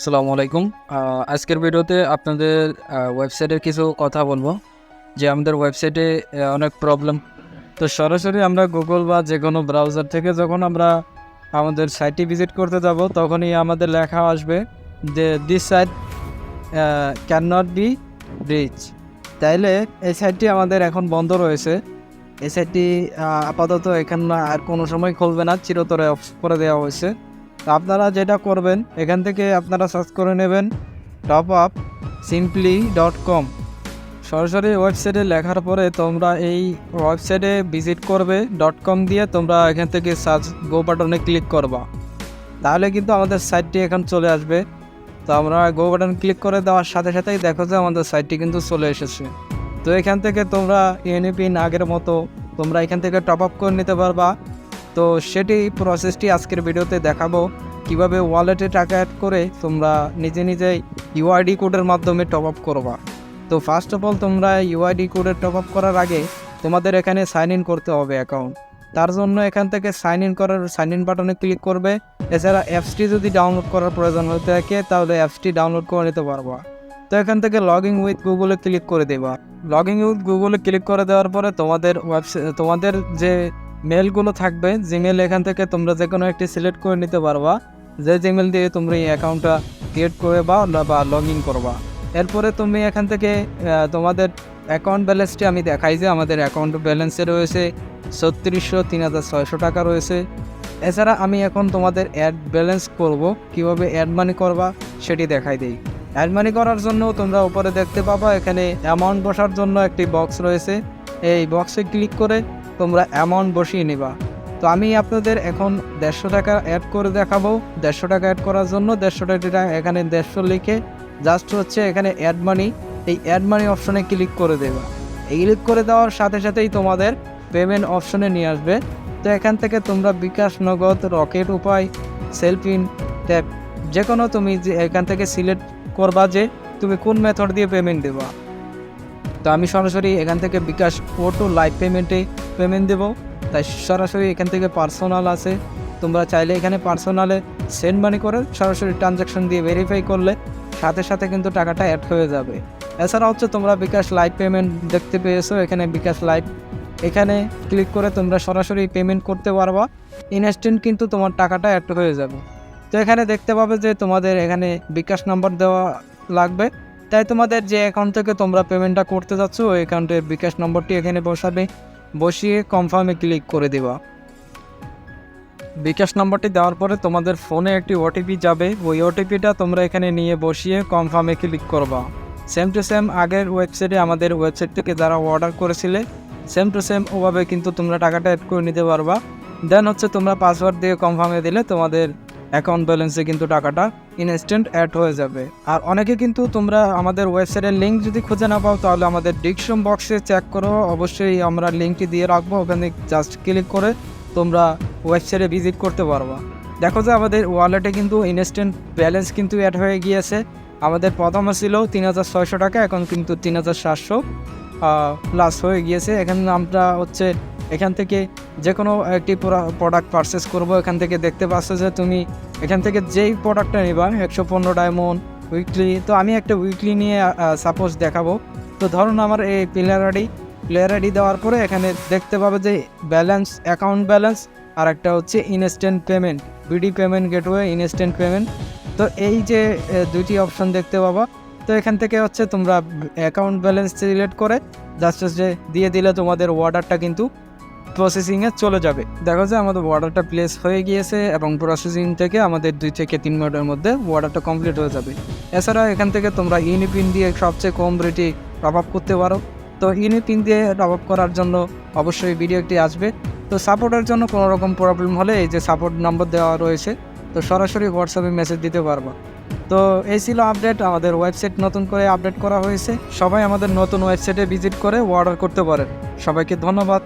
আসসালামু আলাইকুম। আজকের ভিডিওতে আপনাদের ওয়েবসাইটের কিছু কথা বলবো যে আমাদের ওয়েবসাইটে অনেক প্রবলেম। তো সরাসরি আমরা গুগল বা যে কোনো ব্রাউজার থেকে যখন আমরা আমাদের সাইটটি ভিজিট করতে যাব তখনই আমাদের লেখা আসবে যে this site can not be reach. তাইলে এই সাইটটি আমাদের এখন বন্ধ রয়েছে। এই সাইটটি আপাতত এখানে আর কোনো সময় খুলবে না, চিরতরে অফ করে দেওয়া হয়েছে। তো আপনারা যেটা করবেন, এখান থেকে আপনারা সার্চ করে নেবেন topup.simply.com। সরাসরি ওয়েবসাইটে লেখার পরে তোমরা এই ওয়েবসাইটে ভিজিট করবে .com দিয়ে, তোমরা এখান থেকে সার্চ গো বাটনে ক্লিক করবা, তাহলে কিন্তু আমাদের সাইটটি এখন চলে আসবে। তো আমরা গো বাটন ক্লিক করে দেওয়ার সাথে সাথেই দেখো যে আমাদের সাইটটি কিন্তু চলে এসেছে। তো এখান থেকে তোমরা ইউনিপিন আগের মতো তোমরা এখান থেকে টপ আপ করে নিতে পারবা। তো সেটি প্রসেসটি আজকের ভিডিওতে দেখাবো, কিভাবে ওয়ালেটে টাকা অ্যাড করে তোমরা নিজে নিজেই ইউআইডি কোডের মাধ্যমে টপ আপ করবা। তো ফার্স্ট অফ অল তোমরা ইউআইডি কোডের টপ আপ করার আগে তোমাদের এখানে সাইন ইন করতে হবে অ্যাকাউন্ট। তার জন্য এখান থেকে সাইন ইন বাটনে ক্লিক করবে। এছাড়া অ্যাপসটি যদি ডাউনলোড করার প্রয়োজন হয়ে থাকে তাহলে অ্যাপসটি ডাউনলোড করে নিতে পারবা। তো এখান থেকে লগ ইন উইথ গুগলে ক্লিক করে দেবা। লগ ইন উইথ গুগলে ক্লিক করে দেওয়ার পরে তোমাদের যে মেলগুলো থাকবে, জিমেল এখান থেকে তোমরা যে কোনো একটি সিলেক্ট করে নিতে পারবা, যে জিমেল দিয়ে তোমরা এই অ্যাকাউন্টটা ক্রিয়েট করে বা লগ ইন করবা। এরপরে তুমি এখান থেকে তোমাদের অ্যাকাউন্ট ব্যালেন্সটি আমি দেখাই যে আমাদের অ্যাকাউন্ট ব্যালেন্সে রয়েছে 3600 টাকা রয়েছে। এছাড়া আমি এখন তোমাদের অ্যাড ব্যালেন্স করব, কিভাবে অ্যাড মানি করবা সেটি দেখাই দিই। অ্যাড মানি করার জন্য তোমরা উপরে দেখতে পাবা এখানে অ্যামাউন্ট বসার জন্য একটি বক্স রয়েছে। এই বক্সে ক্লিক করে তোমরা অ্যামাউন্ট বসিয়ে নিবা। তো আমি আপনাদের এখন 150 টাকা অ্যাড করে দেখাবো। 150 টাকা অ্যাড করার জন্য 150 টাকা এখানে 150 লিখে জাস্ট হচ্ছে এখানে অ্যাড মানি, এই অ্যাড মানি অপশনে ক্লিক করে দেবা। এই ক্লিক করে দেওয়ার সাথে সাথেই তোমাদের পেমেন্ট অপশনে নিয়ে আসবে। তো এখান থেকে তোমরা বিকাশ, নগদ, রকেট উপায়, সেলফিন ট্যাপ যে কোনো তুমি এখান থেকে সিলেক্ট করবা যে তুমি কোন মেথড দিয়ে পেমেন্ট দেবা। তো আমি সরাসরি এখান থেকে বিকাশ অটো লাইভ পেমেন্টে পেমেন্ট দেবো, তাই সরাসরি এখান থেকে পার্সোনাল আছে, তোমরা চাইলে এখানে পার্সোনালে সেন্ড মানি করে সরাসরি ট্রানজ্যাকশন দিয়ে ভেরিফাই করলে সাথে সাথে কিন্তু টাকাটা অ্যাড হয়ে যাবে। এছাড়া হচ্ছে তোমরা বিকাশ লাইভ পেমেন্ট দেখতে পেয়েছো, এখানে বিকাশ লাইভ এখানে ক্লিক করে তোমরা সরাসরি পেমেন্ট করতে পারবা। ইনস্ট্যান্ট কিন্তু তোমার টাকাটা অ্যাড হয়ে যাবে। তো এখানে দেখতে পাবে যে তোমাদের এখানে বিকাশ নাম্বার দেওয়া লাগবে, তাই তোমাদের যে অ্যাকাউন্ট থেকে তোমরা পেমেন্টটা করতে যাচ্ছ ওই অ্যাকাউন্টের বিকাশ নম্বরটি এখানে বসাবে, বসিয়ে কনফার্মে ক্লিক করে দেবা। বিকাশ নম্বরটি দেওয়ার পরে তোমাদের ফোনে একটি ওটিপি যাবে, ওই ওটিপিটা তোমরা এখানে নিয়ে বসিয়ে কনফার্মে ক্লিক করবা। সেম টু সেম আগের ওয়েবসাইটে আমাদের ওয়েবসাইট থেকে যারা অর্ডার করেছিলে সেম টু সেম ওভাবে কিন্তু তোমরা টাকাটা অ্যাড করে নিতে পারবা। দেন হচ্ছে তোমরা পাসওয়ার্ড দিয়ে কনফার্মে দিলে তোমাদের অ্যাকাউন্ট ব্যালেন্সে কিন্তু টাকাটা ইনস্ট্যান্ট অ্যাড হয়ে যাবে। আর অনেকে কিন্তু তোমরা আমাদের ওয়েবসাইটের লিঙ্ক যদি খুঁজে না পাও তাহলে আমাদের ডিসক্রিপশন বক্সে চেক করো, অবশ্যই আমরা লিঙ্কটি দিয়ে রাখবো, ওখানে জাস্ট ক্লিক করে তোমরা ওয়েবসাইটে ভিজিট করতে পারবা। দেখো যে আমাদের ওয়ালেটে কিন্তু ইনস্ট্যান্ট ব্যালেন্স কিন্তু অ্যাড হয়ে গিয়েছে। আমাদের প্রথমে ছিল 3600 টাকা, এখন কিন্তু 3700 প্লাস হয়ে গিয়েছে। এখানে আমরা হচ্ছে এখান থেকে যে কোনো একটি প্রোডাক্ট পারচেস করবো, এখান থেকে দেখতে পাচ্ছ যে তুমি এখান থেকে যেই প্রোডাক্টটা নিবা 115 ডায়মন্ড উইকলি। তো আমি একটা উইকলি নিয়ে সাপোজ দেখাবো। তো ধরুন আমার এই প্লেয়ার আইডি দেওয়ার পরে এখানে দেখতে পাবে যে ব্যালেন্স, অ্যাকাউন্ট ব্যালেন্স, আর একটা হচ্ছে instant payment, BD payment gateway, instant payment. তো এই যে দুইটি অপশন দেখতে পাবা। তো এখান থেকে হচ্ছে তোমরা অ্যাকাউন্ট ব্যালেন্স সিলেক্ট করে জাস্ট দিয়ে দিলে তোমাদের অর্ডারটা কিন্তু প্রসেসিংয়ে চলে যাবে। দেখো যে আমাদের অর্ডারটা প্লেস হয়ে গিয়েছে এবং প্রসেসিং থেকে আমাদের 2 থেকে 3 মিনিটের মধ্যে অর্ডারটা কমপ্লিট হয়ে যাবে। এছাড়া এখান থেকে তোমরা ইউনিপিন দিয়ে সবচেয়ে কম রেটে টপ আপ করতে পারো। তো ইউনিপিন দিয়ে টপ আপ করার জন্য অবশ্যই ভিডিও একটি আসবে। তো সাপোর্টের জন্য কোনো রকম প্রবলেম হলে এই যে সাপোর্ট নাম্বার দেওয়া রয়েছে, তো সরাসরি হোয়াটসঅ্যাপে মেসেজ দিতে পারবা। তো এই ছিল আপডেট, আমাদের ওয়েবসাইট নতুন করে আপডেট করা হয়েছে। সবাই আমাদের নতুন ওয়েবসাইটে ভিজিট করে অর্ডার করতে পারেন। সবাইকে ধন্যবাদ।